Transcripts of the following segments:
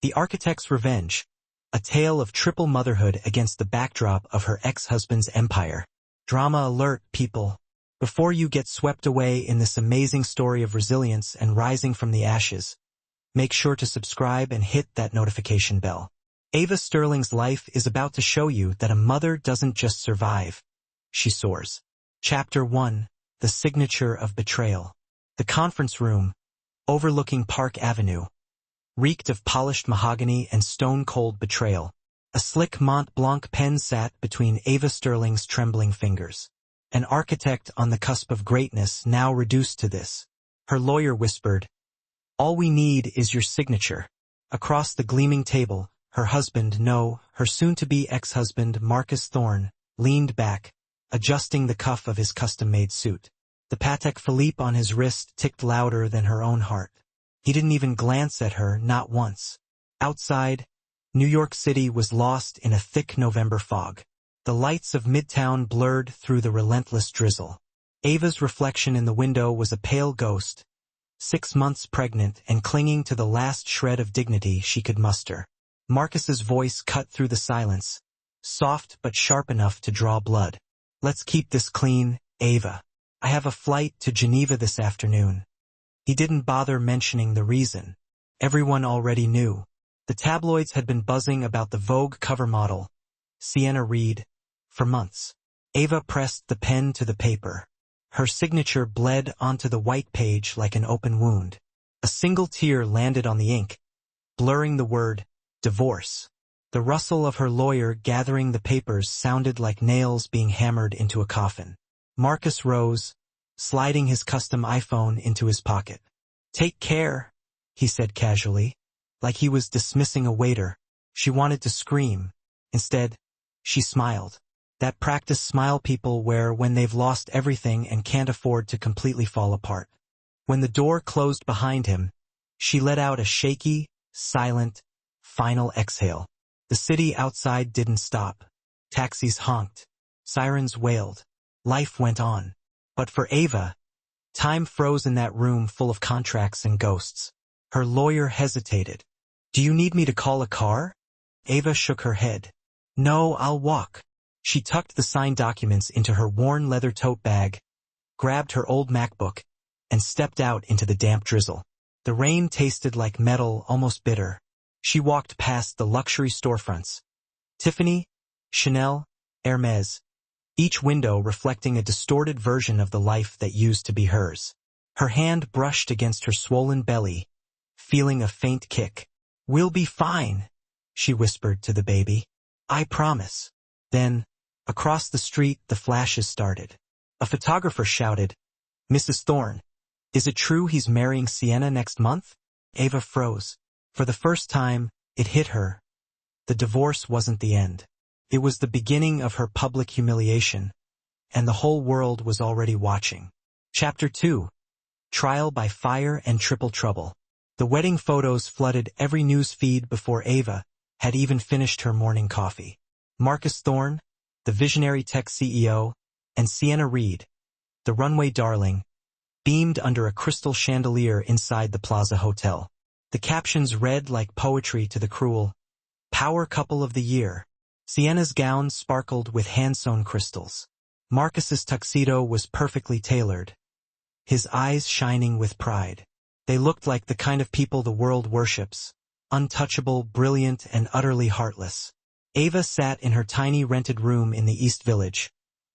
The Architect's Revenge, a tale of triple motherhood against the backdrop of her ex-husband's empire. Drama alert, people. Before you get swept away in this amazing story of resilience and rising from the ashes, make sure to subscribe and hit that notification bell. Ava Sterling's life is about to show you that a mother doesn't just survive, she soars. Chapter 1. The Signature of Betrayal. The conference room, overlooking Park Avenue, reeked of polished mahogany and stone-cold betrayal. A slick Mont Blanc pen sat between Ava Sterling's trembling fingers. An architect on the cusp of greatness, now reduced to this. Her lawyer whispered, "All we need is your signature." Across the gleaming table, her husband, her soon-to-be ex-husband, Marcus Thorne, leaned back, adjusting the cuff of his custom-made suit. The Patek Philippe on his wrist ticked louder than her own heart. He didn't even glance at her, not once. Outside, New York City was lost in a thick November fog. The lights of Midtown blurred through the relentless drizzle. Ava's reflection in the window was a pale ghost, 6 months pregnant and clinging to the last shred of dignity she could muster. Marcus's voice cut through the silence, soft but sharp enough to draw blood. "Let's keep this clean, Ava. I have a flight to Geneva this afternoon." He didn't bother mentioning the reason. Everyone already knew. The tabloids had been buzzing about the Vogue cover model, Sienna Reed, for months. Ava pressed the pen to the paper. Her signature bled onto the white page like an open wound. A single tear landed on the ink, blurring the word, divorce. The rustle of her lawyer gathering the papers sounded like nails being hammered into a coffin. Marcus rose, sliding his custom iPhone into his pocket. "Take care," he said casually, like he was dismissing a waiter. She wanted to scream. Instead, she smiled. That practice smile people wear when they've lost everything and can't afford to completely fall apart. When the door closed behind him, she let out a shaky, silent, final exhale. The city outside didn't stop. Taxis honked. Sirens wailed. Life went on. But for Ava, time froze in that room full of contracts and ghosts. Her lawyer hesitated. "Do you need me to call a car?" Ava shook her head. "No, I'll walk." She tucked the signed documents into her worn leather tote bag, grabbed her old MacBook, and stepped out into the damp drizzle. The rain tasted like metal, almost bitter. She walked past the luxury storefronts. Tiffany, Chanel, Hermes, each window reflecting a distorted version of the life that used to be hers. Her hand brushed against her swollen belly, feeling a faint kick. "We'll be fine," she whispered to the baby. "I promise." Then, across the street, the flashes started. A photographer shouted, "Mrs. Thorne, is it true he's marrying Sienna next month?" Ava froze. For the first time, it hit her. The divorce wasn't the end. It was the beginning of her public humiliation, and the whole world was already watching. Chapter 2. Trial by Fire and Triple Trouble. The wedding photos flooded every news feed before Ava had even finished her morning coffee. Marcus Thorne, the visionary tech CEO, and Sienna Reed, the runway darling, beamed under a crystal chandelier inside the Plaza Hotel. The captions read like poetry to the cruel, "Power Couple of the Year." Sienna's gown sparkled with hand-sewn crystals. Marcus's tuxedo was perfectly tailored, his eyes shining with pride. They looked like the kind of people the world worships, untouchable, brilliant, and utterly heartless. Ava sat in her tiny rented room in the East Village,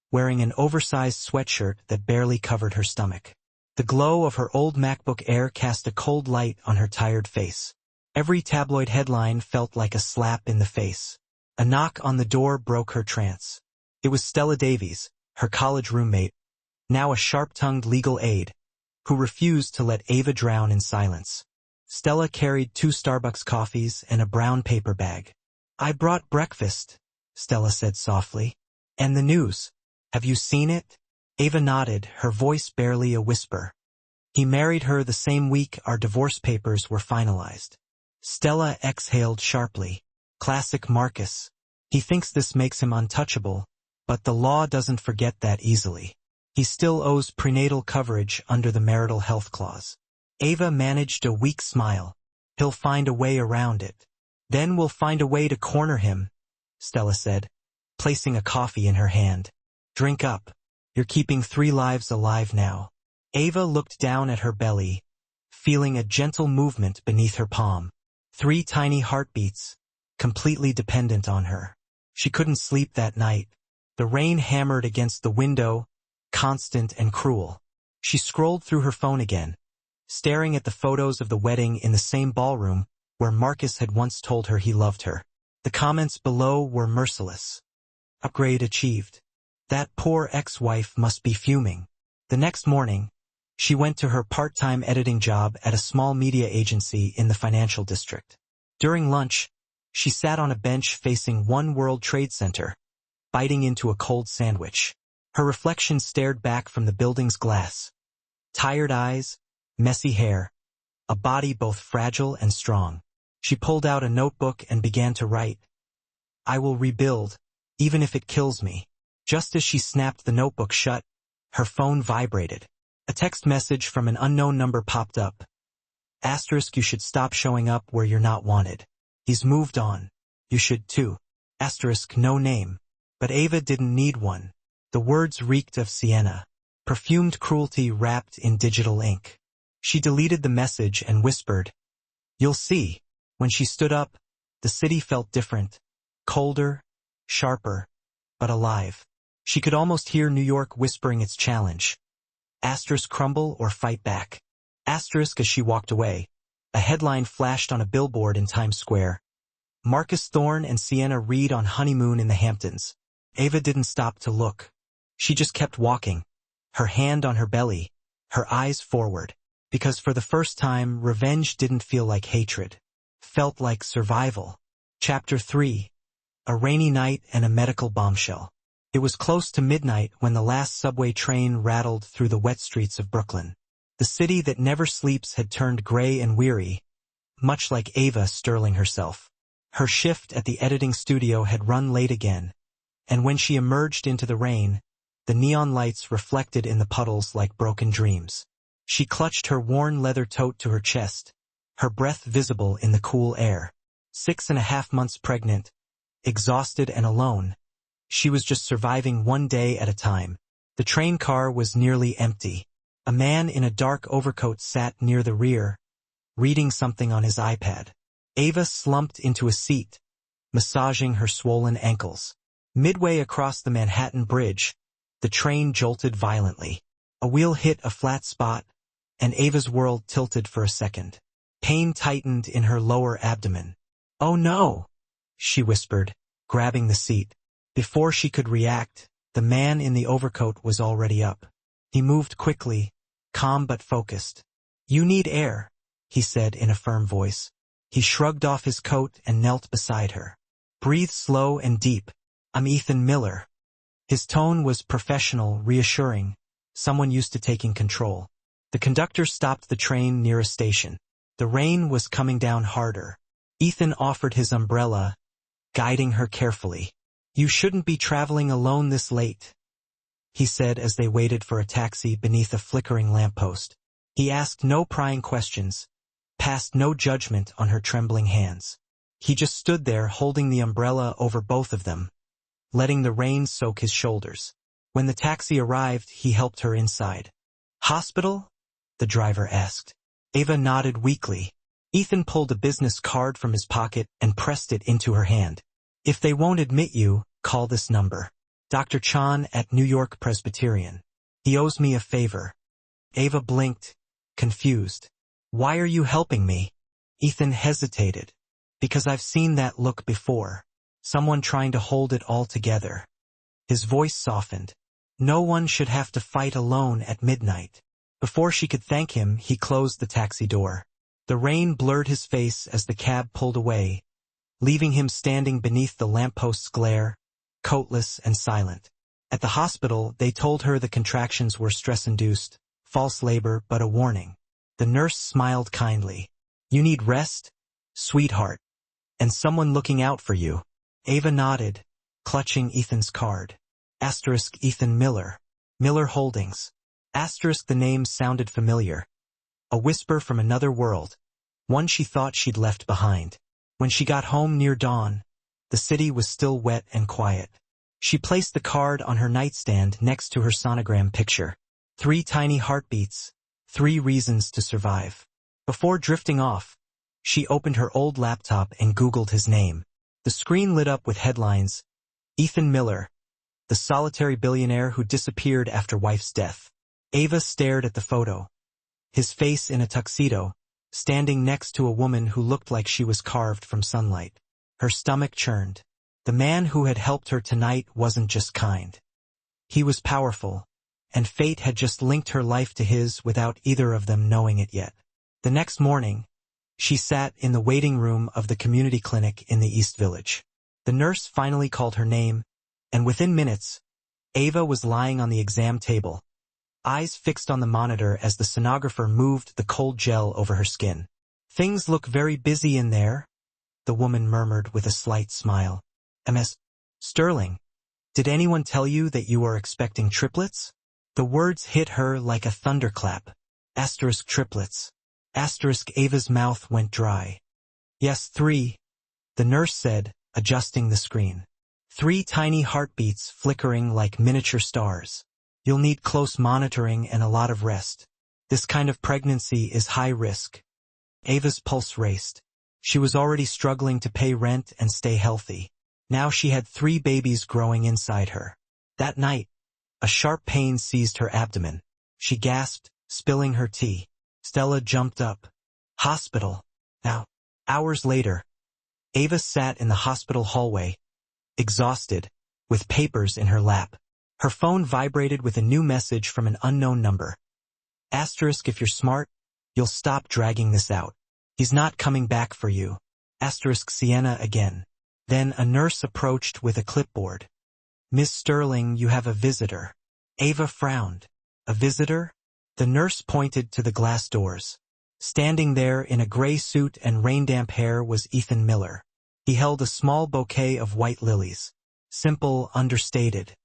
wearing an oversized sweatshirt that barely covered her stomach. The glow of her old MacBook Air cast a cold light on her tired face. Every tabloid headline felt like a slap in the face. A knock on the door broke her trance. It was Stella Davies, her college roommate, now a sharp-tongued legal aide, who refused to let Ava drown in silence. Stella carried 2 Starbucks coffees and a brown paper bag. "I brought breakfast," Stella said softly. "And the news. Have you seen it?" Ava nodded, her voice barely a whisper. "He married her the same week our divorce papers were finalized." Stella exhaled sharply. Classic Marcus. He thinks this makes him untouchable, but the law doesn't forget that easily. He still owes prenatal coverage under the marital health clause. Ava managed a weak smile. "He'll find a way around it." Then we'll find a way to corner him, Stella said, placing a coffee in her hand. Drink up. You're keeping 3 lives alive now. Ava looked down at her belly, feeling a gentle movement beneath her palm. 3 tiny heartbeats, completely dependent on her. She couldn't sleep that night. The rain hammered against the window, constant and cruel. She scrolled through her phone again, staring at the photos of the wedding in the same ballroom where Marcus had once told her he loved her. The comments below were merciless. Upgrade achieved. That poor ex-wife must be fuming. The next morning, she went to her part-time editing job at a small media agency in the financial district. During lunch, she sat on a bench facing One World Trade Center, biting into a cold sandwich. Her reflection stared back from the building's glass. Tired eyes, messy hair, a body both fragile and strong. She pulled out a notebook and began to write. I will rebuild, even if it kills me. Just as she snapped the notebook shut, her phone vibrated. A text message from an unknown number popped up. Asterisk, you should stop showing up where you're not wanted. He's moved on. You should too. Asterisk, no name. But Ava didn't need one. The words reeked of sienna. Perfumed cruelty wrapped in digital ink. She deleted the message and whispered, You'll see. When she stood up, the city felt different. Colder, sharper, but alive. She could almost hear New York whispering its challenge. Asterisk, crumble or fight back. Asterisk. As she walked away, a headline flashed on a billboard in Times Square. Marcus Thorne and Sienna Reed on honeymoon in the Hamptons. Ava didn't stop to look. She just kept walking, her hand on her belly, her eyes forward. Because for the first time, revenge didn't feel like hatred. Felt like survival. Chapter 3. A rainy night and a medical bombshell. It was close to midnight when the last subway train rattled through the wet streets of Brooklyn. The city that never sleeps had turned gray and weary, much like Ava Sterling herself. Her shift at the editing studio had run late again, and when she emerged into the rain, the neon lights reflected in the puddles like broken dreams. She clutched her worn leather tote to her chest, her breath visible in the cool air. 6.5 months pregnant, exhausted and alone, she was just surviving one day at a time. The train car was nearly empty. A man in a dark overcoat sat near the rear, reading something on his iPad. Ava slumped into a seat, massaging her swollen ankles. Midway across the Manhattan Bridge, the train jolted violently. A wheel hit a flat spot, and Ava's world tilted for a second. Pain tightened in her lower abdomen. Oh no, she whispered, grabbing the seat. Before she could react, the man in the overcoat was already up. He moved quickly, calm but focused. You need air, he said in a firm voice. He shrugged off his coat and knelt beside her. Breathe slow and deep. I'm Ethan Miller. His tone was professional, reassuring, someone used to taking control. The conductor stopped the train near a station. The rain was coming down harder. Ethan offered his umbrella, guiding her carefully. You shouldn't be traveling alone this late, he said as they waited for a taxi beneath a flickering lamppost. He asked no prying questions, passed no judgment on her trembling hands. He just stood there holding the umbrella over both of them, letting the rain soak his shoulders. When the taxi arrived, he helped her inside. Hospital? The driver asked. Ava nodded weakly. Ethan pulled a business card from his pocket and pressed it into her hand. If they won't admit you, call this number. Dr. Chan at New York Presbyterian. He owes me a favor. Ava blinked, confused. Why are you helping me? Ethan hesitated. Because I've seen that look before. Someone trying to hold it all together. His voice softened. No one should have to fight alone at midnight. Before she could thank him, he closed the taxi door. The rain blurred his face as the cab pulled away, leaving him standing beneath the lampost's glare, coatless and silent. At the hospital, they told her the contractions were stress-induced, false labor, but a warning. The nurse smiled kindly. You need rest, sweetheart, and someone looking out for you. Ava nodded, clutching Ethan's card. Asterisk Ethan Miller. Miller Holdings. Asterisk the name sounded familiar. A whisper from another world, one she thought she'd left behind. When she got home near dawn, the city was still wet and quiet. She placed the card on her nightstand next to her sonogram picture. 3 tiny heartbeats, 3 reasons to survive. Before drifting off, she opened her old laptop and Googled his name. The screen lit up with headlines: Ethan Miller, the solitary billionaire who disappeared after wife's death. Ava stared at the photo, his face in a tuxedo, standing next to a woman who looked like she was carved from sunlight. Her stomach churned. The man who had helped her tonight wasn't just kind. He was powerful, and fate had just linked her life to his without either of them knowing it yet. The next morning, she sat in the waiting room of the community clinic in the East Village. The nurse finally called her name, and within minutes, Ava was lying on the exam table, eyes fixed on the monitor as the sonographer moved the cold gel over her skin. "Things look very busy in there," the woman murmured with a slight smile. "Ms. Sterling, did anyone tell you that you are expecting triplets?" The words hit her like a thunderclap. Asterisk triplets. Asterisk Ava's mouth went dry. "Yes, 3, the nurse said, adjusting the screen. 3 tiny heartbeats flickering like miniature stars. You'll need close monitoring and a lot of rest. This kind of pregnancy is high risk." Ava's pulse raced. She was already struggling to pay rent and stay healthy. Now she had 3 babies growing inside her. That night, a sharp pain seized her abdomen. She gasped, spilling her tea. Stella jumped up. "Hospital. Now." Hours later, Ava sat in the hospital hallway, exhausted, with papers in her lap. Her phone vibrated with a new message from an unknown number. Asterisk if you're smart, you'll stop dragging this out. He's not coming back for you. Asterisk Sienna again. Then a nurse approached with a clipboard. "Miss Sterling, you have a visitor." Ava frowned. "A visitor?" The nurse pointed to the glass doors. Standing there in a gray suit and rain-damp hair was Ethan Miller. He held a small bouquet of white lilies. Simple, understated.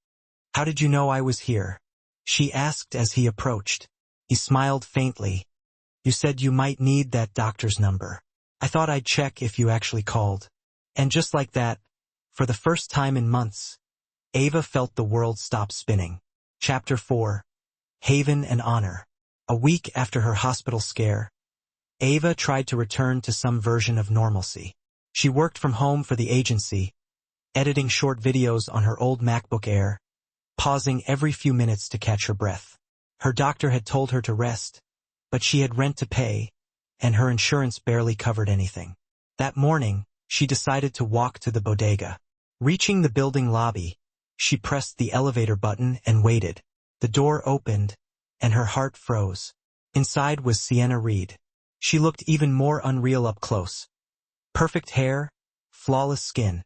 "How did you know I was here?" she asked as he approached. He smiled faintly. "You said you might need that doctor's number. I thought I'd check if you actually called." And just like that, for the first time in months, Ava felt the world stop spinning. Chapter 4. Haven and Honor. A week after her hospital scare, Ava tried to return to some version of normalcy. She worked from home for the agency, editing short videos on her old MacBook Air, pausing every few minutes to catch her breath. Her doctor had told her to rest, but she had rent to pay, and her insurance barely covered anything. That morning, she decided to walk to the bodega. Reaching the building lobby, she pressed the elevator button and waited. The door opened, and her heart froze. Inside was Sienna Reed. She looked even more unreal up close. Perfect hair, flawless skin,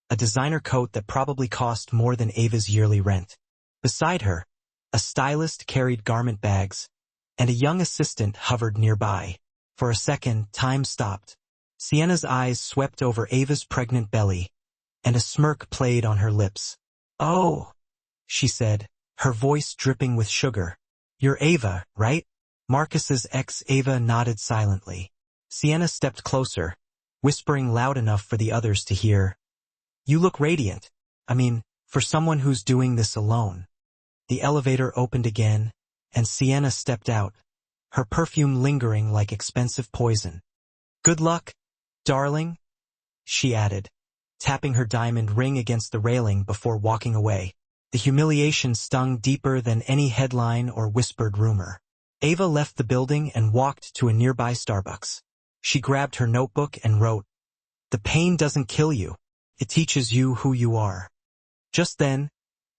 a designer coat that probably cost more than Ava's yearly rent. Beside her, a stylist carried garment bags, and a young assistant hovered nearby. For a second, time stopped. Sienna's eyes swept over Ava's pregnant belly, and a smirk played on her lips. "Oh," she said, her voice dripping with sugar. "You're Ava, right?" Marcus's ex. Ava nodded silently. Sienna stepped closer, whispering loud enough for the others to hear. "You look radiant. I mean, for someone who's doing this alone." The elevator opened again, and Sienna stepped out, her perfume lingering like expensive poison. "Good luck, darling," she added, tapping her diamond ring against the railing before walking away. The humiliation stung deeper than any headline or whispered rumor. Ava left the building and walked to a nearby Starbucks. She grabbed her notebook and wrote, "The pain doesn't kill you. It teaches you who you are." Just then,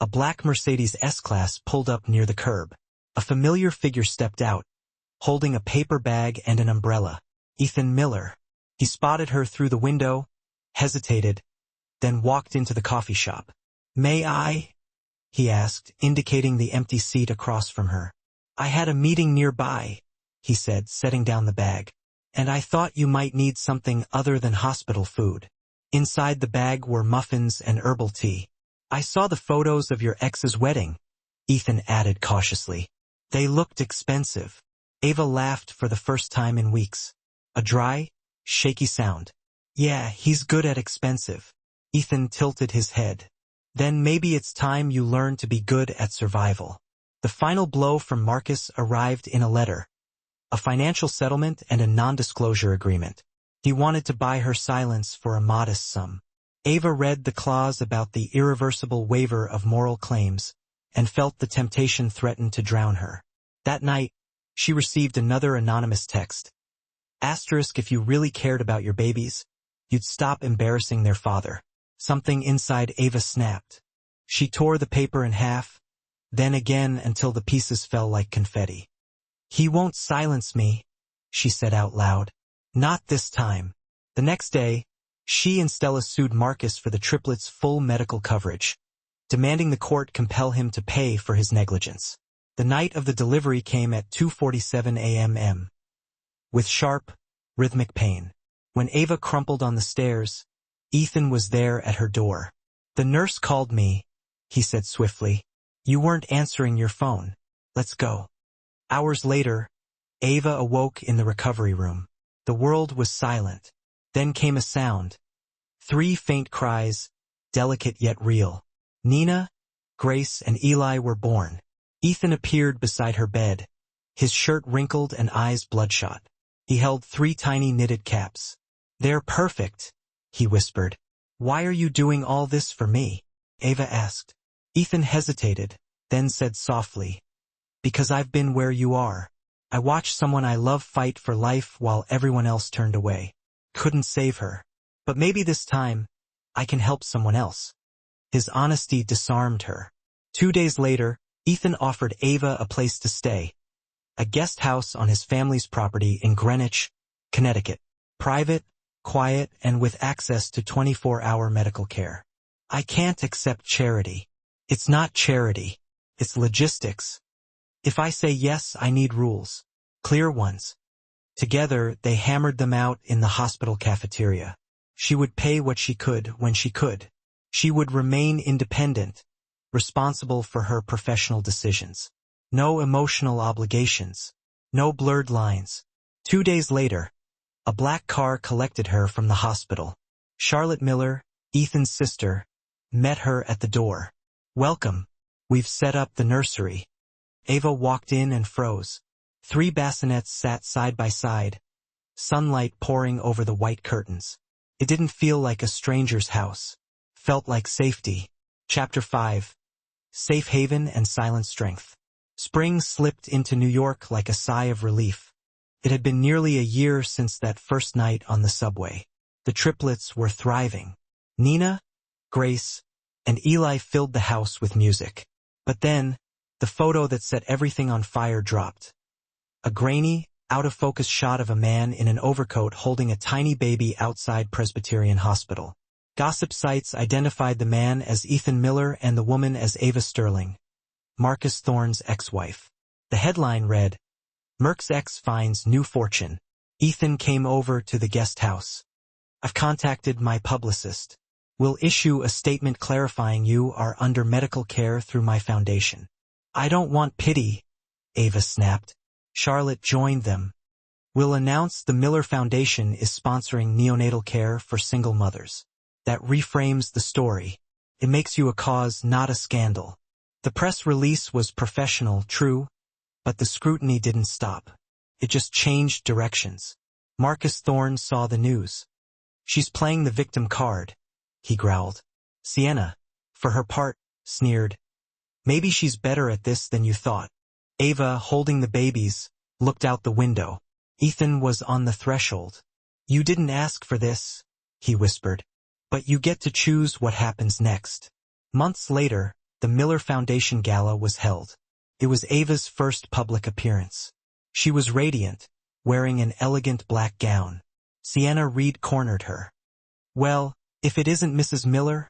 a black Mercedes S-Class pulled up near the curb. A familiar figure stepped out, holding a paper bag and an umbrella. Ethan Miller. He spotted her through the window, hesitated, then walked into the coffee shop. "May I?" he asked, indicating the empty seat across from her. "I had a meeting nearby," he said, setting down the bag. "And I thought you might need something other than hospital food." Inside the bag were muffins and herbal tea. "I saw the photos of your ex's wedding," Ethan added cautiously. "They looked expensive." Ava laughed for the first time in weeks. A dry, shaky sound. Yeah, he's good at expensive. Ethan tilted his head. Then maybe it's time you learn to be good at survival. The final blow from Marcus arrived in a letter. A financial settlement and a non-disclosure agreement. He wanted to buy her silence for a modest sum. Ava read the clause about the irreversible waiver of moral claims and felt the temptation threaten to drown her. That night, she received another anonymous text. Asterisk, if you really cared about your babies, you'd stop embarrassing their father. Something inside Ava snapped. She tore the paper in half, then again until the pieces fell like confetti. He won't silence me, she said out loud. Not this time. The next day, she and Stella sued Marcus for the triplets' full medical coverage, demanding the court compel him to pay for his negligence. The night of the delivery came at 2:47 a.m. with sharp, rhythmic pain. When Ava crumpled on the stairs, Ethan was there at her door. The nurse called me, he said swiftly. You weren't answering your phone. Let's go. Hours later, Ava awoke in the recovery room. The world was silent. Then came a sound. 3 faint cries, delicate yet real. Nina, Grace, and Eli were born. Ethan appeared beside her bed, his shirt wrinkled and eyes bloodshot. He held 3 tiny knitted caps. They're perfect, he whispered. Why are you doing all this for me? Ava asked. Ethan hesitated, then said softly, because I've been where you are. I watched someone I love fight for life while everyone else turned away. Couldn't save her. But maybe this time, I can help someone else. His honesty disarmed her. 2 days later, Ethan offered Ava a place to stay. A guest house on his family's property in Greenwich, Connecticut. Private, quiet, and with access to 24-hour medical care. I can't accept charity. It's not charity. It's logistics. If I say yes, I need rules. Clear ones. Together, they hammered them out in the hospital cafeteria. She would pay what she could when she could. She would remain independent, responsible for her professional decisions. No emotional obligations. No blurred lines. 2 days later, a black car collected her from the hospital. Charlotte Miller, Ethan's sister, met her at the door. Welcome. We've set up the nursery. Ava walked in and froze. 3 bassinets sat side by side, sunlight pouring over the white curtains. It didn't feel like a stranger's house. Felt like safety. Chapter 5. Safe haven and silent strength. Spring slipped into New York like a sigh of relief. It had been nearly a year since that first night on the subway. The triplets were thriving. Nina, Grace, and Eli filled the house with music. But then, the photo that set everything on fire dropped. A grainy, out-of-focus shot of a man in an overcoat holding a tiny baby outside Presbyterian Hospital. Gossip sites identified the man as Ethan Miller and the woman as Ava Sterling, Marcus Thorne's ex-wife. The headline read, Merck's ex finds new fortune. Ethan came over to the guest house. I've contacted my publicist. We'll issue a statement clarifying you are under medical care through my foundation. I don't want pity, Ava snapped. Charlotte joined them. We'll announce the Miller Foundation is sponsoring neonatal care for single mothers. That reframes the story. It makes you a cause, not a scandal. The press release was professional, true, but the scrutiny didn't stop. It just changed directions. Marcus Thorne saw the news. She's playing the victim card, he growled. Sienna, for her part, sneered. Maybe she's better at this than you thought. Ava, holding the babies, looked out the window. Ethan was on the threshold. You didn't ask for this, he whispered. But you get to choose what happens next. Months later, the Miller Foundation Gala was held. It was Ava's first public appearance. She was radiant, wearing an elegant black gown. Sienna Reed cornered her. Well, if it isn't Mrs. Miller,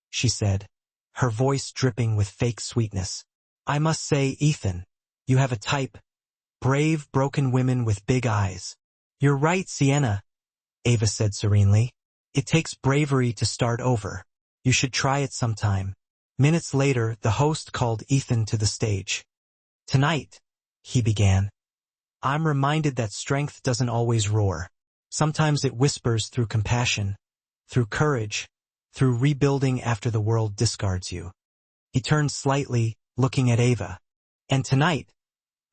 she said, her voice dripping with fake sweetness. I must say, Ethan, you have a type. Brave, broken women with big eyes. You're right, Sienna, Ava said serenely. It takes bravery to start over. You should try it sometime. Minutes later, the host called Ethan to the stage. Tonight, he began. I'm reminded that strength doesn't always roar. Sometimes it whispers through compassion, through courage, through rebuilding after the world discards you. He turned slightly, looking at Ava. And tonight,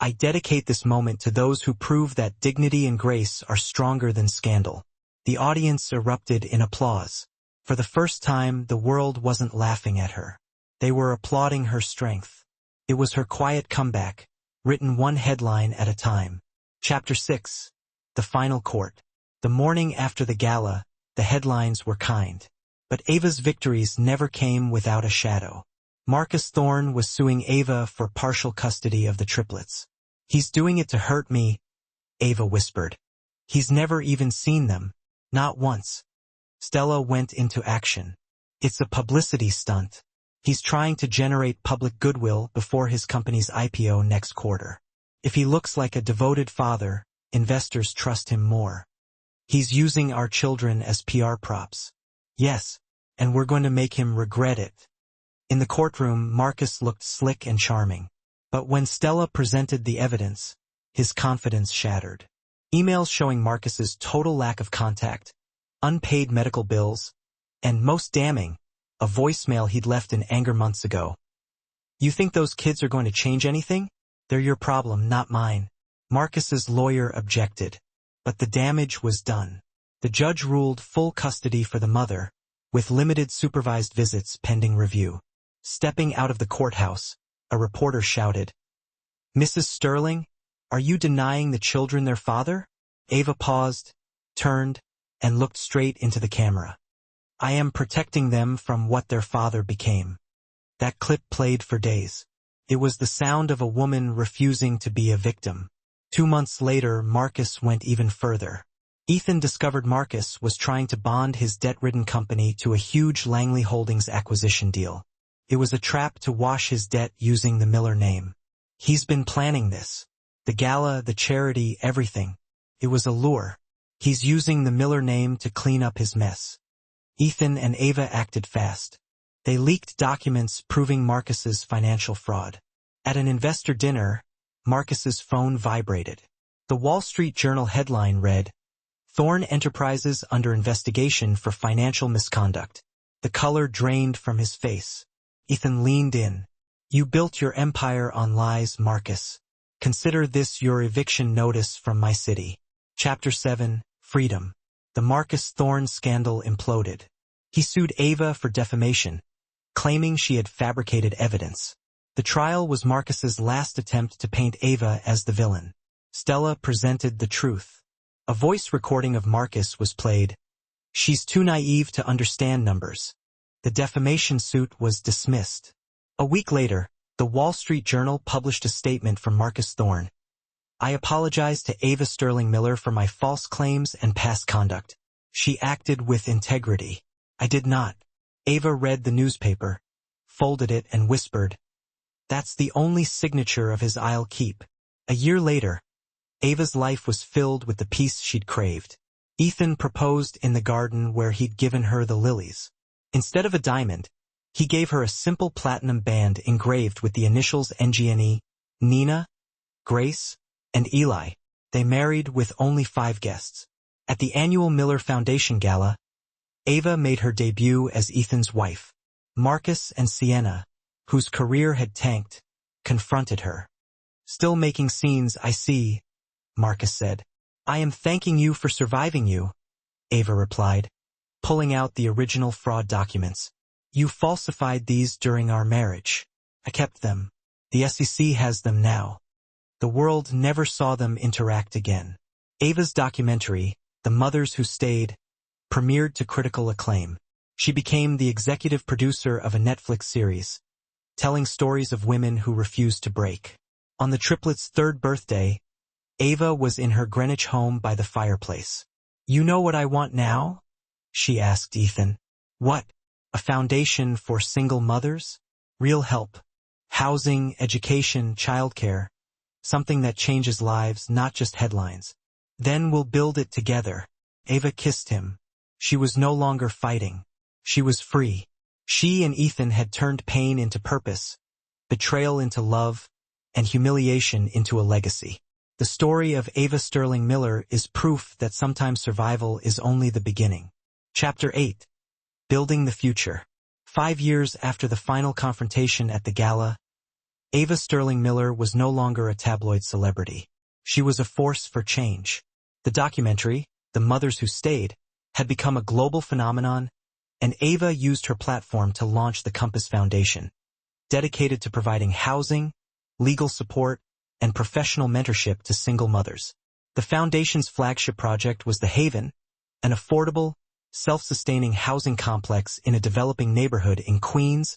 I dedicate this moment to those who prove that dignity and grace are stronger than scandal. The audience erupted in applause. For the first time, the world wasn't laughing at her. They were applauding her strength. It was her quiet comeback, written one headline at a time. Chapter 6. The Final Court. The morning after the gala, the headlines were kind. But Ava's victories never came without a shadow. Marcus Thorne was suing Ava for partial custody of the triplets. He's doing it to hurt me, Ava whispered. He's never even seen them. Not once. Stella went into action. It's a publicity stunt. He's trying to generate public goodwill before his company's IPO next quarter. If he looks like a devoted father, investors trust him more. He's using our children as PR props. Yes, and we're going to make him regret it. In the courtroom, Marcus looked slick and charming. But when Stella presented the evidence, his confidence shattered. Emails showing Marcus's total lack of contact, unpaid medical bills, and most damning, a voicemail he'd left in anger months ago. You think those kids are going to change anything? They're your problem, not mine. Marcus's lawyer objected. But the damage was done. The judge ruled full custody for the mother, with limited supervised visits pending review. Stepping out of the courthouse, a reporter shouted, "Mrs. Sterling, are you denying the children their father?" Ava paused, turned, and looked straight into the camera. "I am protecting them from what their father became." That clip played for days. It was the sound of a woman refusing to be a victim. 2 months later, Marcus went even further. Ethan discovered Marcus was trying to bond his debt-ridden company to a huge Langley Holdings acquisition deal. It was a trap to wash his debt using the Miller name. He's been planning this. The gala, the charity, everything. It was a lure. He's using the Miller name to clean up his mess. Ethan and Ava acted fast. They leaked documents proving Marcus's financial fraud. At an investor dinner, Marcus's phone vibrated. The Wall Street Journal headline read, "Thorne Enterprises under investigation for financial misconduct." The color drained from his face. Ethan leaned in. "You built your empire on lies, Marcus. Consider this your eviction notice from my city." Chapter 7. Freedom. The Marcus Thorne scandal imploded. He sued Ava for defamation, claiming she had fabricated evidence. The trial was Marcus's last attempt to paint Ava as the villain. Stella presented the truth. A voice recording of Marcus was played. "She's too naive to understand numbers." The defamation suit was dismissed. A week later, the Wall Street Journal published a statement from Marcus Thorne. "I apologize to Ava Sterling Miller for my false claims and past conduct. She acted with integrity. I did not." Ava read the newspaper, folded it, and whispered, "That's the only signature of his I'll keep." A year later, Ava's life was filled with the peace she'd craved. Ethan proposed in the garden where he'd given her the lilies. Instead of a diamond, he gave her a simple platinum band engraved with the initials NGNE, Nina, Grace, and Eli. They married with only 5 guests. At the annual Miller Foundation Gala, Ava made her debut as Ethan's wife. Marcus and Sienna, whose career had tanked, confronted her. "Still making scenes, I see," Marcus said. "I am thanking you for surviving you," Ava replied, pulling out the original fraud documents. "You falsified these during our marriage. I kept them. The SEC has them now." The world never saw them interact again. Ava's documentary, The Mothers Who Stayed, premiered to critical acclaim. She became the executive producer of a Netflix series, telling stories of women who refused to break. On the triplets' 3rd birthday, Ava was in her Greenwich home by the fireplace. "You know what I want now?" she asked Ethan. "What? A foundation for single mothers? Real help. Housing, education, childcare. Something that changes lives, not just headlines. Then we'll build it together." Ava kissed him. She was no longer fighting. She was free. She and Ethan had turned pain into purpose, betrayal into love, and humiliation into a legacy. The story of Ava Sterling Miller is proof that sometimes survival is only the beginning. Chapter 8. Building the Future. 5 years after the final confrontation at the gala, Ava Sterling Miller was no longer a tabloid celebrity. She was a force for change. The documentary, The Mothers Who Stayed, had become a global phenomenon, and Ava used her platform to launch the Compass Foundation, dedicated to providing housing, legal support, and professional mentorship to single mothers. The foundation's flagship project was The Haven, an affordable, self-sustaining housing complex in a developing neighborhood in Queens,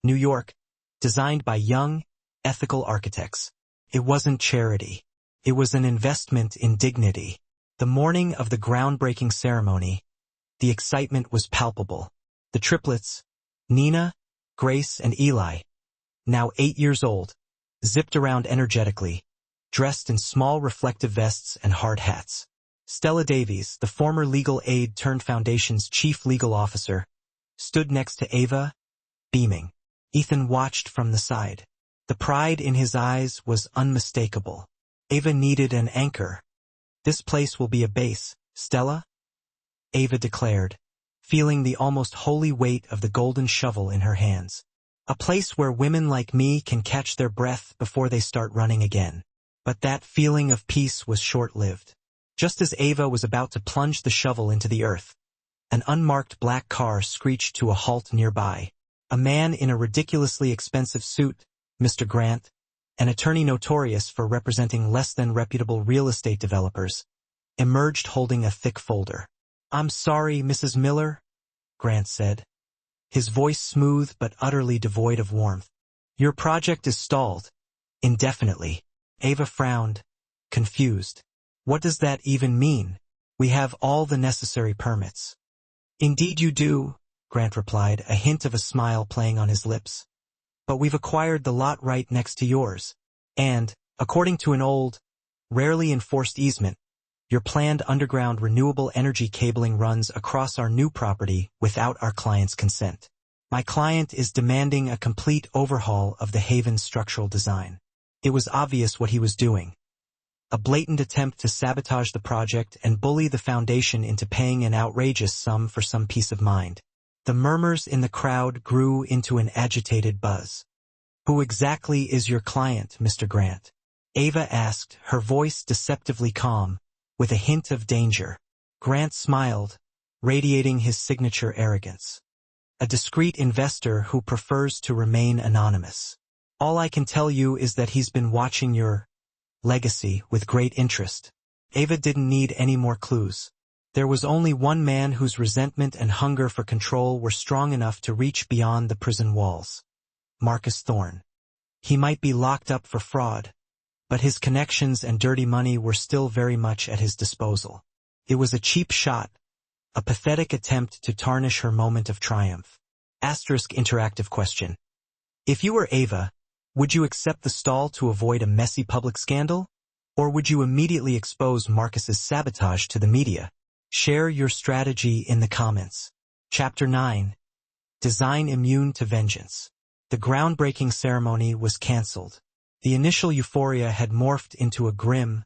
New York, designed by young, ethical architects. It wasn't charity. It was an investment in dignity. The morning of the groundbreaking ceremony, the excitement was palpable. The triplets, Nina, Grace, and Eli, now 8 years old, zipped around energetically, dressed in small reflective vests and hard hats. Stella Davies, the former legal aide turned Foundation's chief legal officer, stood next to Ava, beaming. Ethan watched from the side. The pride in his eyes was unmistakable. Ava needed an anchor. "This place will be a base, Stella," Ava declared, feeling the almost holy weight of the golden shovel in her hands. "A place where women like me can catch their breath before they start running again." But that feeling of peace was short-lived. Just as Ava was about to plunge the shovel into the earth, an unmarked black car screeched to a halt nearby. A man in a ridiculously expensive suit, Mr. Grant, an attorney notorious for representing less than reputable real estate developers, emerged holding a thick folder. "I'm sorry, Mrs. Miller," Grant said, his voice smooth but utterly devoid of warmth. "Your project is stalled. Indefinitely." Ava frowned, confused. "What does that even mean?" "We have all the necessary permits." "Indeed you do," Grant replied, a hint of a smile playing on his lips. "But we've acquired the lot right next to yours. And, according to an old, rarely enforced easement, your planned underground renewable energy cabling runs across our new property without our client's consent. My client is demanding a complete overhaul of the Haven's structural design." It was obvious what he was doing. A blatant attempt to sabotage the project and bully the foundation into paying an outrageous sum for some peace of mind. The murmurs in the crowd grew into an agitated buzz. "Who exactly is your client, Mr. Grant?" Ava asked, her voice deceptively calm, with a hint of danger. Grant smiled, radiating his signature arrogance. "A discreet investor who prefers to remain anonymous. All I can tell you is that he's been watching your legacy with great interest." Ava didn't need any more clues. There was only one man whose resentment and hunger for control were strong enough to reach beyond the prison walls. Marcus Thorne. He might be locked up for fraud, but his connections and dirty money were still very much at his disposal. It was a cheap shot, a pathetic attempt to tarnish her moment of triumph. Interactive question. If you were Ava, would you accept the stall to avoid a messy public scandal? Or would you immediately expose Marcus's sabotage to the media? Share your strategy in the comments. Chapter 9. Design Immune to Vengeance. The groundbreaking ceremony was cancelled. The initial euphoria had morphed into a grim,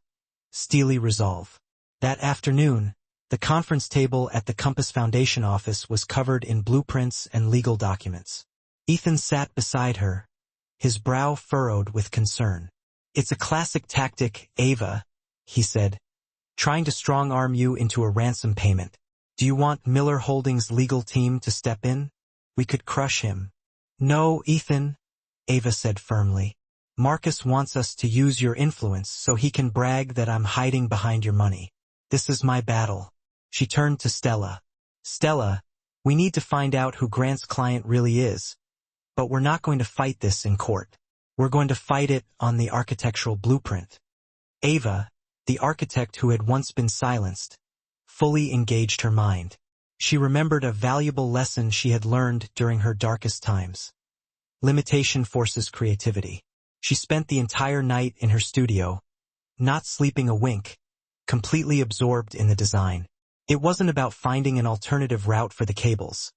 steely resolve. That afternoon, the conference table at the Compass Foundation office was covered in blueprints and legal documents. Ethan sat beside her, his brow furrowed with concern. "It's a classic tactic, Ava," he said, "trying to strong-arm you into a ransom payment. Do you want Miller Holdings' legal team to step in? We could crush him." "No, Ethan," Ava said firmly. "Marcus wants us to use your influence so he can brag that I'm hiding behind your money. This is my battle." She turned to Stella. "Stella, we need to find out who Grant's client really is. But we're not going to fight this in court. We're going to fight it on the architectural blueprint." Ava, the architect who had once been silenced, fully engaged her mind. She remembered a valuable lesson she had learned during her darkest times. Limitation forces creativity. She spent the entire night in her studio, not sleeping a wink, completely absorbed in the design. It wasn't about finding an alternative route for the cables.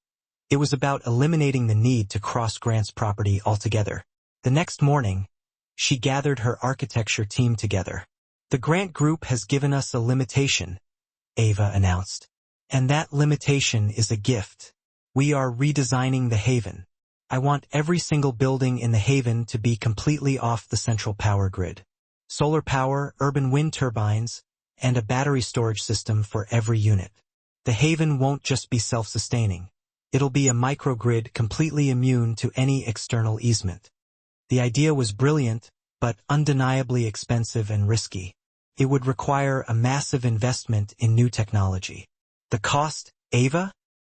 It was about eliminating the need to cross Grant's property altogether. The next morning, she gathered her architecture team together. The grant group has given us a limitation, Ava announced. And that limitation is a gift. We are redesigning the Haven. I want every single building in the Haven to be completely off the central power grid. Solar power, urban wind turbines, and a battery storage system for every unit. The Haven won't just be self-sustaining. It'll be a microgrid completely immune to any external easement. The idea was brilliant, but undeniably expensive and risky. It would require a massive investment in new technology. The cost, Ava?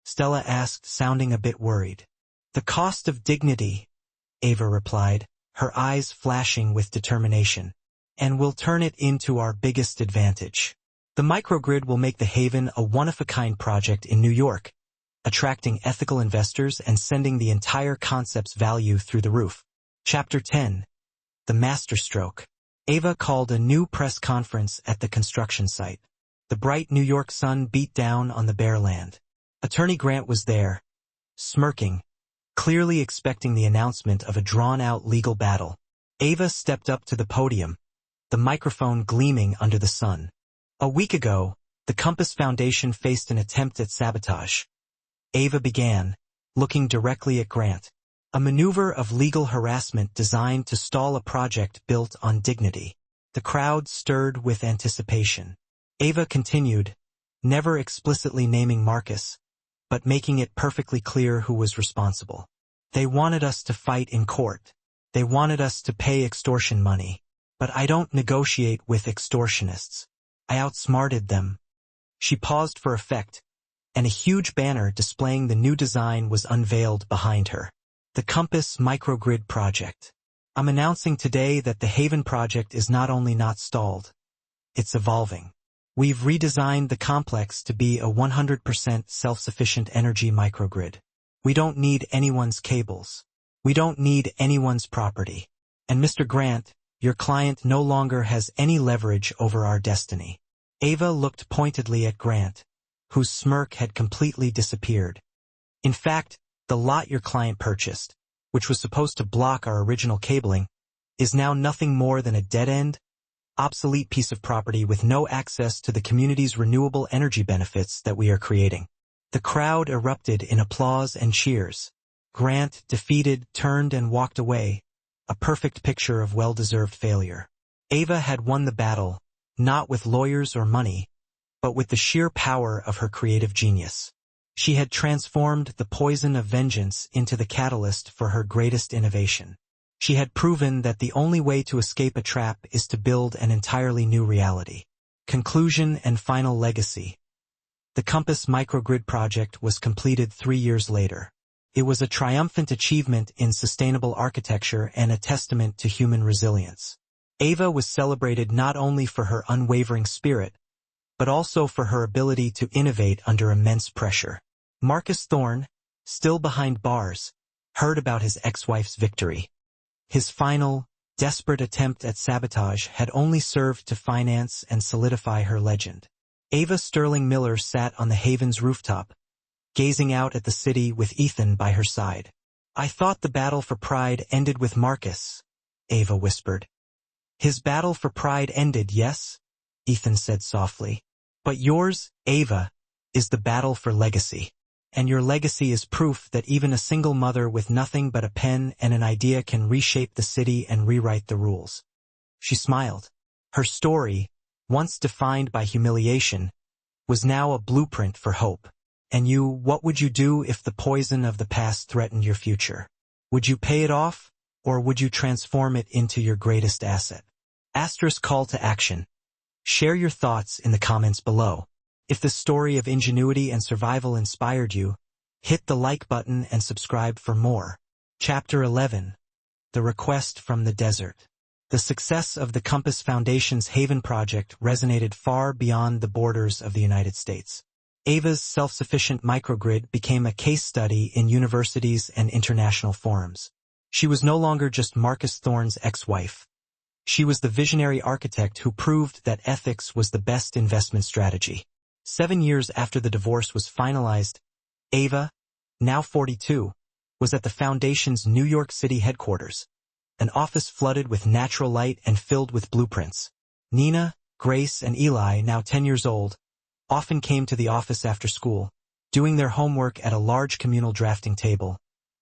Stella asked, sounding a bit worried. The cost of dignity, Ava replied, her eyes flashing with determination. And we'll turn it into our biggest advantage. The microgrid will make the Haven a one-of-a-kind project in New York, attracting ethical investors and sending the entire concept's value through the roof. Chapter 10. The Masterstroke. Ava called a new press conference at the construction site. The bright New York sun beat down on the bare land. Attorney Grant was there, smirking, clearly expecting the announcement of a drawn-out legal battle. Ava stepped up to the podium, the microphone gleaming under the sun. A week ago, the Compass Foundation faced an attempt at sabotage. Ava began, looking directly at Grant. A maneuver of legal harassment designed to stall a project built on dignity. The crowd stirred with anticipation. Ava continued, never explicitly naming Marcus, but making it perfectly clear who was responsible. They wanted us to fight in court. They wanted us to pay extortion money. But I don't negotiate with extortionists. I outsmarted them. She paused for effect, and a huge banner displaying the new design was unveiled behind her. The Compass Microgrid Project. I'm announcing today that the Haven project is not only not stalled, it's evolving. We've redesigned the complex to be a 100% self-sufficient energy microgrid. We don't need anyone's cables. We don't need anyone's property. And Mr. Grant, your client no longer has any leverage over our destiny. Ava looked pointedly at Grant, whose smirk had completely disappeared. In fact, the lot your client purchased, which was supposed to block our original cabling, is now nothing more than a dead-end, obsolete piece of property with no access to the community's renewable energy benefits that we are creating. The crowd erupted in applause and cheers. Grant, defeated, turned and walked away, a perfect picture of well-deserved failure. Ava had won the battle, not with lawyers or money, but with the sheer power of her creative genius. She had transformed the poison of vengeance into the catalyst for her greatest innovation. She had proven that the only way to escape a trap is to build an entirely new reality. Conclusion and final legacy. The Compass Microgrid project was completed 3 years later. It was a triumphant achievement in sustainable architecture and a testament to human resilience. Ava was celebrated not only for her unwavering spirit, but also for her ability to innovate under immense pressure. Marcus Thorne, still behind bars, heard about his ex-wife's victory. His final, desperate attempt at sabotage had only served to finance and solidify her legend. Ava Sterling Miller sat on the Haven's rooftop, gazing out at the city with Ethan by her side. I thought the battle for pride ended with Marcus, Ava whispered. His battle for pride ended, yes? Ethan said softly. But yours, Ava, is the battle for legacy. And your legacy is proof that even a single mother with nothing but a pen and an idea can reshape the city and rewrite the rules. She smiled. Her story, once defined by humiliation, was now a blueprint for hope. And you, what would you do if the poison of the past threatened your future? Would you pay it off, or would you transform it into your greatest asset? Asterisk call to action. Share your thoughts in the comments below. If the story of ingenuity and survival inspired you, hit the like button and subscribe for more. Chapter 11. The Request from the Desert. The success of the Compass Foundation's Haven project resonated far beyond the borders of the United States. Ava's self-sufficient microgrid became a case study in universities and international forums. She was no longer just Marcus Thorne's ex-wife. She was the visionary architect who proved that ethics was the best investment strategy. 7 years after the divorce was finalized, Ava, now 42, was at the Foundation's New York City headquarters, an office flooded with natural light and filled with blueprints. Nina, Grace and Eli, now 10 years old, often came to the office after school, doing their homework at a large communal drafting table,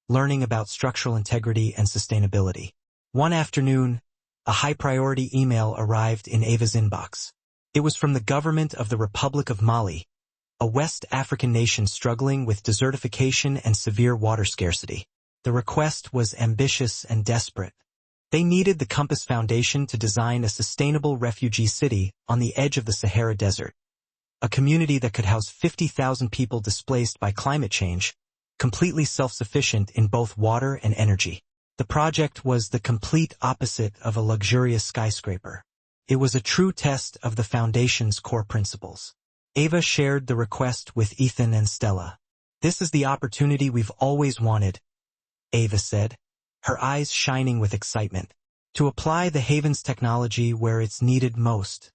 learning about structural integrity and sustainability. One afternoon, a high-priority email arrived in Ava's inbox. It was from the government of the Republic of Mali, a West African nation struggling with desertification and severe water scarcity. The request was ambitious and desperate. They needed the Compass Foundation to design a sustainable refugee city on the edge of the Sahara Desert, a community that could house 50,000 people displaced by climate change, completely self-sufficient in both water and energy. The project was the complete opposite of a luxurious skyscraper. It was a true test of the Foundation's core principles. Ava shared the request with Ethan and Stella. "This is the opportunity we've always wanted," Ava said, her eyes shining with excitement, "to apply the Haven's technology where it's needed most,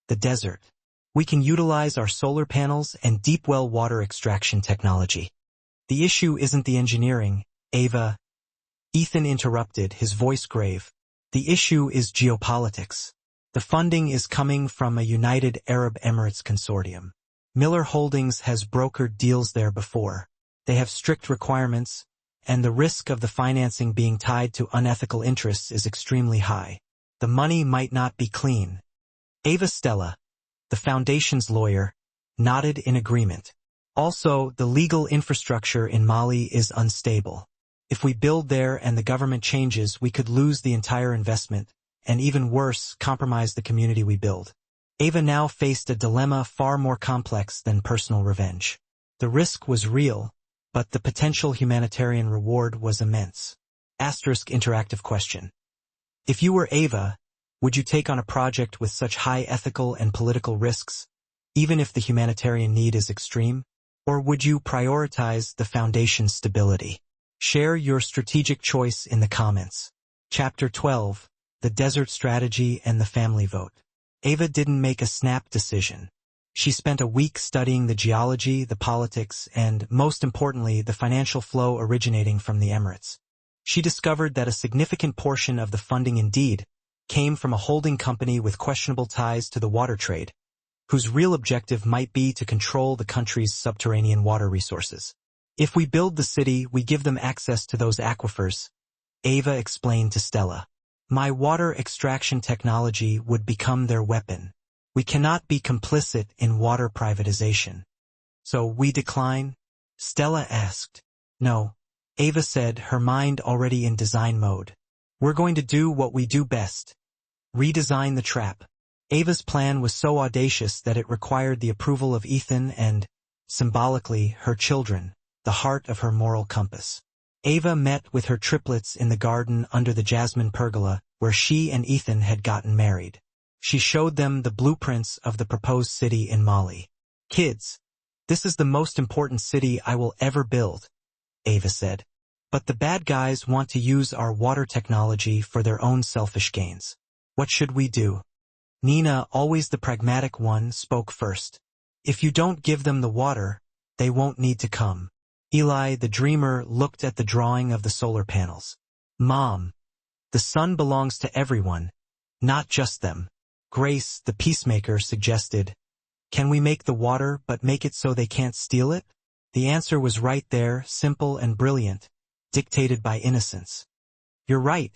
the desert. We can utilize our solar panels and deep well water extraction technology." "The issue isn't the engineering, Ava," Ethan interrupted, his voice grave. "The issue is geopolitics. The funding is coming from a United Arab Emirates consortium. Miller Holdings has brokered deals there before. They have strict requirements, and the risk of the financing being tied to unethical interests is extremely high. The money might not be clean." Ava Stella, the Foundation's lawyer, nodded in agreement. "Also, the legal infrastructure in Mali is unstable. If we build there and the government changes, we could lose the entire investment, and even worse, compromise the community we build." Ava now faced a dilemma far more complex than personal revenge. The risk was real, but the potential humanitarian reward was immense. Interactive question. If you were Ava, would you take on a project with such high ethical and political risks, even if the humanitarian need is extreme? Or would you prioritize the Foundation's stability? Share your strategic choice in the comments. Chapter 12. The Desert Strategy and the Family Vote. Ava didn't make a snap decision. She spent a week studying the geology, the politics, and, most importantly, the financial flow originating from the Emirates. She discovered that a significant portion of the funding indeed came from a holding company with questionable ties to the water trade, whose real objective might be to control the country's subterranean water resources. "If we build the city, we give them access to those aquifers," Ava explained to Stella. "My water extraction technology would become their weapon. We cannot be complicit in water privatization." "So we decline?" Stella asked. "No," Ava said, her mind already in design mode. "We're going to do what we do best. Redesign the trap." Ava's plan was so audacious that it required the approval of Ethan and, symbolically, her children, the heart of her moral compass. Ava met with her triplets in the garden under the jasmine pergola, where she and Ethan had gotten married. She showed them the blueprints of the proposed city in Mali. "Kids, this is the most important city I will ever build," Ava said. "But the bad guys want to use our water technology for their own selfish gains. What should we do?" Nina, always the pragmatic one, spoke first. "If you don't give them the water, they won't need to come." Eli, the dreamer, looked at the drawing of the solar panels. "Mom, the sun belongs to everyone, not just them." Grace, the peacemaker, suggested, "Can we make the water but make it so they can't steal it?" The answer was right there, simple and brilliant, dictated by innocence. "You're right,"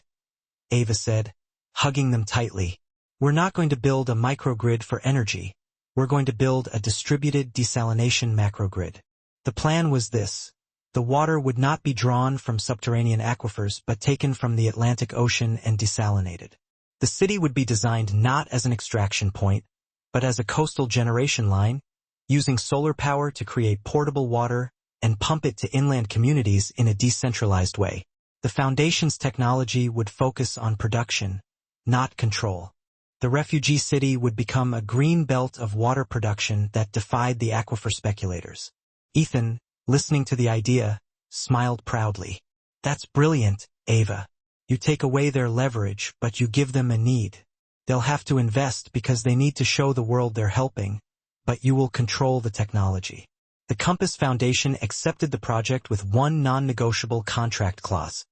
Ava said, hugging them tightly. "We're not going to build a microgrid for energy. We're going to build a distributed desalination macrogrid." The plan was this. The water would not be drawn from subterranean aquifers but taken from the Atlantic Ocean and desalinated. The city would be designed not as an extraction point, but as a coastal generation line, using solar power to create portable water and pump it to inland communities in a decentralized way. The Foundation's technology would focus on production, not control. The refugee city would become a green belt of water production that defied the aquifer speculators. Ethan, listening to the idea, smiled proudly. "That's brilliant, Ava. You take away their leverage, but you give them a need. They'll have to invest because they need to show the world they're helping, but you will control the technology." The Compass Foundation accepted the project with one non-negotiable contract clause.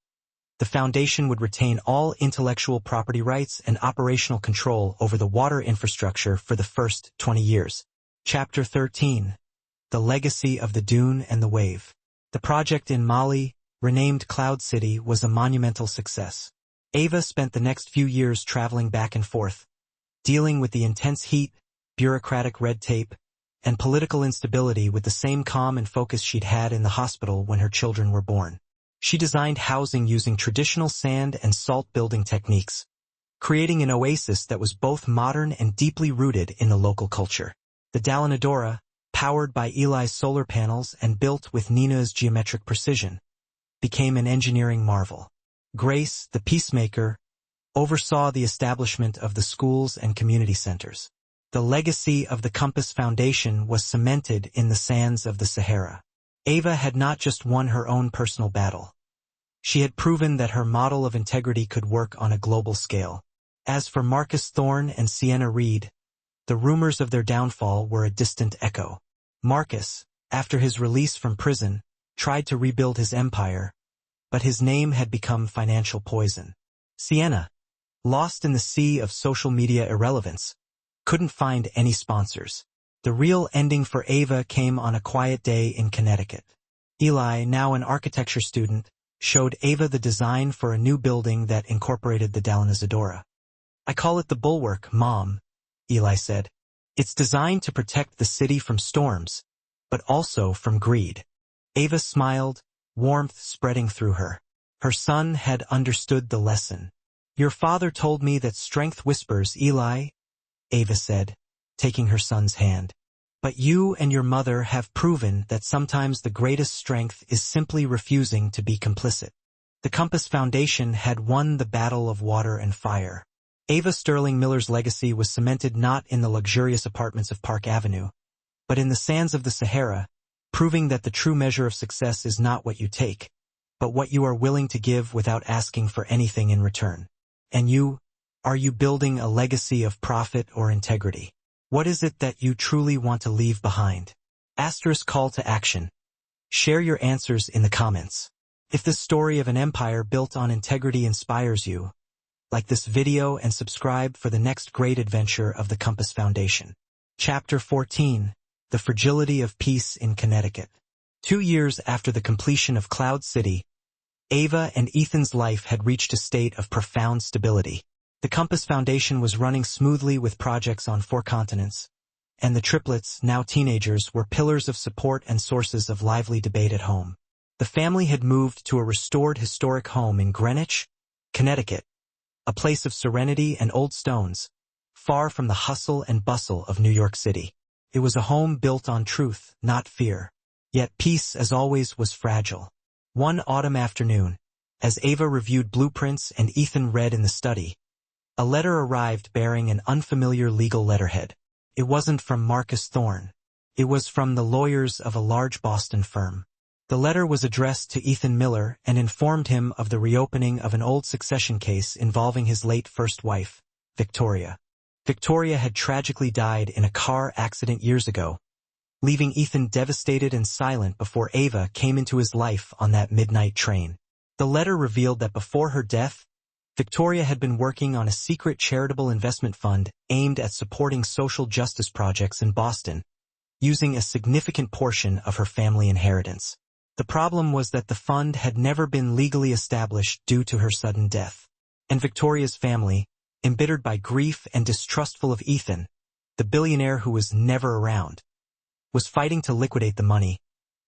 The foundation would retain all intellectual property rights and operational control over the water infrastructure for the first 20 years. Chapter 13. The Legacy of the Dune and the Wave. The project in Mali, renamed Cloud City, was a monumental success. Ava spent the next few years traveling back and forth, dealing with the intense heat, bureaucratic red tape, and political instability with the same calm and focus she'd had in the hospital when her children were born. She designed housing using traditional sand and salt building techniques, creating an oasis that was both modern and deeply rooted in the local culture. The Dallinadora, powered by Eli's solar panels and built with Nina's geometric precision, became an engineering marvel. Grace, the peacemaker, oversaw the establishment of the schools and community centers. The legacy of the Compass Foundation was cemented in the sands of the Sahara. Ava had not just won her own personal battle. She had proven that her model of integrity could work on a global scale. As for Marcus Thorne and Sienna Reed, the rumors of their downfall were a distant echo. Marcus, after his release from prison, tried to rebuild his empire, but his name had become financial poison. Sienna, lost in the sea of social media irrelevance, couldn't find any sponsors. The real ending for Ava came on a quiet day in Connecticut. Eli, now an architecture student, showed Ava the design for a new building that incorporated the Dallinadora. "I call it the Bulwark, Mom," Eli said. "It's designed to protect the city from storms, but also from greed." Ava smiled, warmth spreading through her. Her son had understood the lesson. "Your father told me that strength whispers, Eli," Ava said, taking her son's hand. "But you and your mother have proven that sometimes the greatest strength is simply refusing to be complicit." The Compass Foundation had won the battle of water and fire. Ava Sterling Miller's legacy was cemented not in the luxurious apartments of Park Avenue, but in the sands of the Sahara, proving that the true measure of success is not what you take, but what you are willing to give without asking for anything in return. And you, are you building a legacy of profit or integrity? What is it that you truly want to leave behind? Call to action. Share your answers in the comments. If this story of an empire built on integrity inspires you, like this video and subscribe for the next great adventure of the Compass Foundation. Chapter 14. The Fragility of Peace in Connecticut. 2 years after the completion of Cloud City, Ava and Ethan's life had reached a state of profound stability. The Compass Foundation was running smoothly with projects on 4 continents, and the triplets, now teenagers, were pillars of support and sources of lively debate at home. The family had moved to a restored historic home in Greenwich, Connecticut, a place of serenity and old stones, far from the hustle and bustle of New York City. It was a home built on truth, not fear. Yet peace, as always, was fragile. One autumn afternoon, as Ava reviewed blueprints and Ethan read in the study, a letter arrived bearing an unfamiliar legal letterhead. It wasn't from Marcus Thorne. It was from the lawyers of a large Boston firm. The letter was addressed to Ethan Miller and informed him of the reopening of an old succession case involving his late first wife, Victoria. Victoria had tragically died in a car accident years ago, leaving Ethan devastated and silent before Ava came into his life on that midnight train. The letter revealed that before her death, Victoria had been working on a secret charitable investment fund aimed at supporting social justice projects in Boston, using a significant portion of her family inheritance. The problem was that the fund had never been legally established due to her sudden death. And Victoria's family, embittered by grief and distrustful of Ethan, the billionaire who was never around, was fighting to liquidate the money,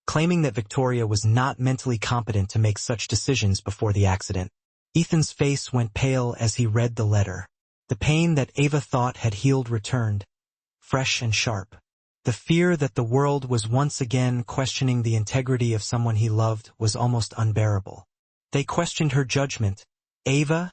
claiming that Victoria was not mentally competent to make such decisions before the accident. Ethan's face went pale as he read the letter. The pain that Ava thought had healed returned, fresh and sharp. The fear that the world was once again questioning the integrity of someone he loved was almost unbearable. "They questioned her judgment, Ava,"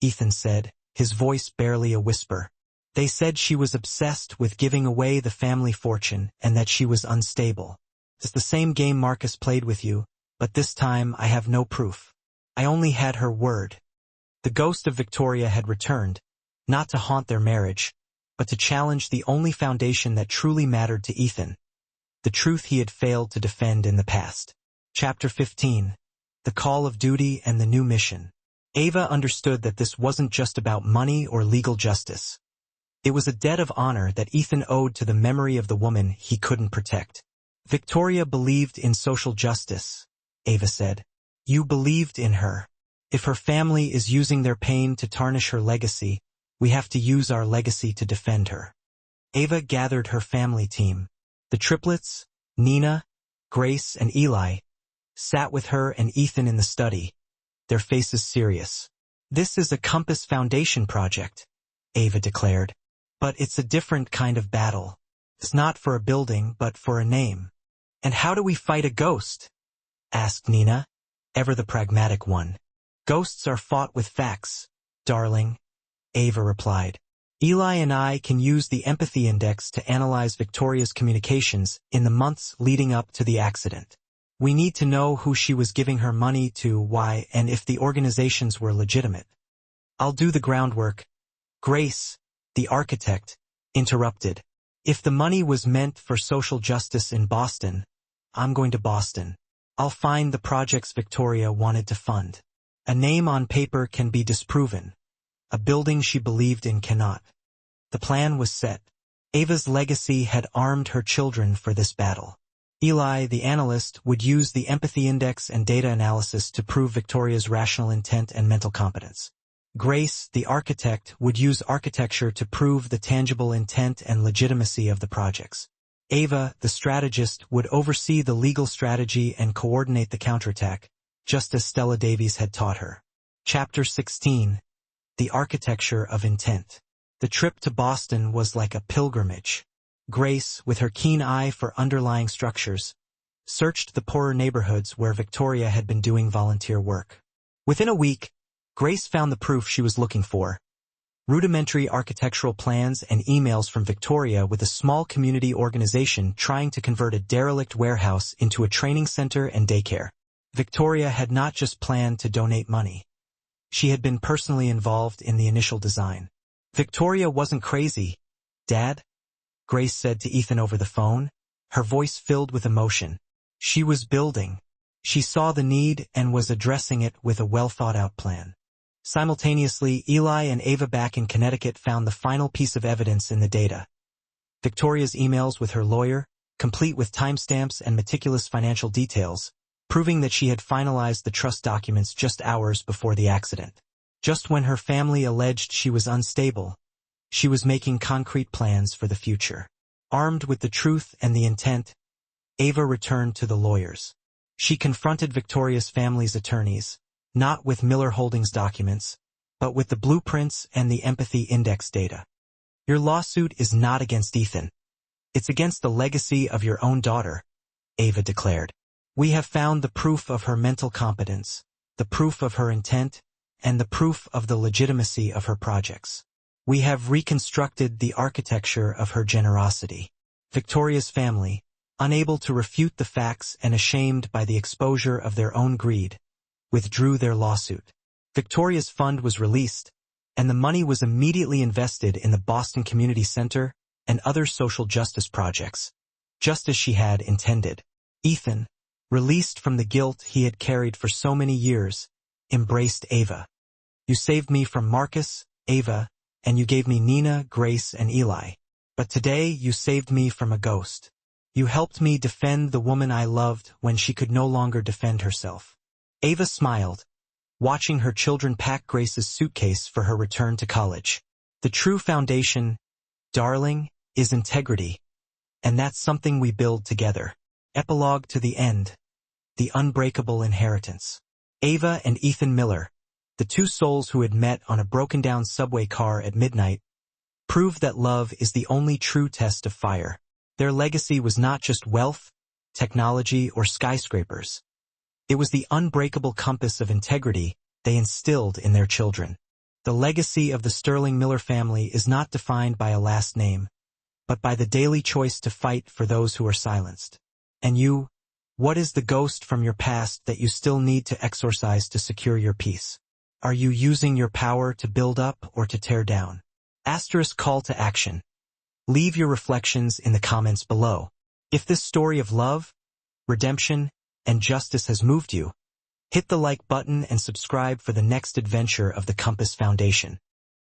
Ethan said, his voice barely a whisper. "They said she was obsessed with giving away the family fortune and that she was unstable. It's the same game Marcus played with you, but this time I have no proof. I only had her word." The ghost of Victoria had returned, not to haunt their marriage, but to challenge the only foundation that truly mattered to Ethan, the truth he had failed to defend in the past. Chapter 15. the call of duty and the new mission. Ava understood that this wasn't just about money or legal justice. It was a debt of honor that Ethan owed to the memory of the woman he couldn't protect. Victoria believed in social justice, Ava said. You believed in her. If her family is using their pain to tarnish her legacy, we have to use our legacy to defend her. Ava gathered her family team. The triplets, Nina, Grace, and Eli, sat with her and Ethan in the study, their faces serious. This is a Compass Foundation project, Ava declared. But it's a different kind of battle. It's not for a building, but for a name. And how do we fight a ghost? Asked Nina, ever the pragmatic one. Ghosts are fought with facts, darling, Ava replied. Eli and I can use the empathy index to analyze Victoria's communications in the months leading up to the accident. We need to know who she was giving her money to, why, and if the organizations were legitimate. I'll do the groundwork. Grace, the architect, interrupted. If the money was meant for social justice in Boston, I'm going to Boston. I'll find the projects Victoria wanted to fund. A name on paper can be disproven. A building she believed in cannot. The plan was set. Ava's legacy had armed her children for this battle. Eli, the analyst, would use the empathy index and data analysis to prove Victoria's rational intent and mental competence. Grace, the architect, would use architecture to prove the tangible intent and legitimacy of the projects. Ava, the strategist, would oversee the legal strategy and coordinate the counterattack, just as Stella Davies had taught her. Chapter 16. The Architecture of Intent. The trip to Boston was like a pilgrimage. Grace, with her keen eye for underlying structures, searched the poorer neighborhoods where Victoria had been doing volunteer work. Within a week, Grace found the proof she was looking for. Rudimentary architectural plans and emails from Victoria with a small community organization trying to convert a derelict warehouse into a training center and daycare. Victoria had not just planned to donate money. She had been personally involved in the initial design. Victoria wasn't crazy, Dad, Grace said to Ethan over the phone, her voice filled with emotion. She was building. She saw the need and was addressing it with a well-thought-out plan. Simultaneously, Eli and Ava back in Connecticut found the final piece of evidence in the data. Victoria's emails with her lawyer, complete with timestamps and meticulous financial details, proving that she had finalized the trust documents just hours before the accident. Just when her family alleged she was unstable, she was making concrete plans for the future. Armed with the truth and the intent, Ava returned to the lawyers. She confronted Victoria's family's attorneys, not with Miller Holdings documents, but with the blueprints and the empathy index data. Your lawsuit is not against Ethan. It's against the legacy of your own daughter, Ava declared. We have found the proof of her mental competence, the proof of her intent, and the proof of the legitimacy of her projects. We have reconstructed the architecture of her generosity. Victoria's family, unable to refute the facts and ashamed by the exposure of their own greed, withdrew their lawsuit. Victoria's fund was released, and the money was immediately invested in the Boston Community Center and other social justice projects, just as she had intended. Ethan, released from the guilt he had carried for so many years, embraced Ava. You saved me from Marcus, Ava, and you gave me Nina, Grace, and Eli. But today you saved me from a ghost. You helped me defend the woman I loved when she could no longer defend herself. Ava smiled, watching her children pack Grace's suitcase for her return to college. The true foundation, darling, is integrity. And that's something we build together. Epilogue to the end. The unbreakable inheritance. Ava and Ethan Miller, the two souls who had met on a broken-down subway car at midnight, proved that love is the only true test of fire. Their legacy was not just wealth, technology, or skyscrapers. It was the unbreakable compass of integrity they instilled in their children. The legacy of the Sterling Miller family is not defined by a last name, but by the daily choice to fight for those who are silenced. And you, what is the ghost from your past that you still need to exorcise to secure your peace? Are you using your power to build up or to tear down? * call to action. Leave your reflections in the comments below. If this story of love, redemption, and justice has moved you, Hit the like button and subscribe for the next adventure of the Compass Foundation.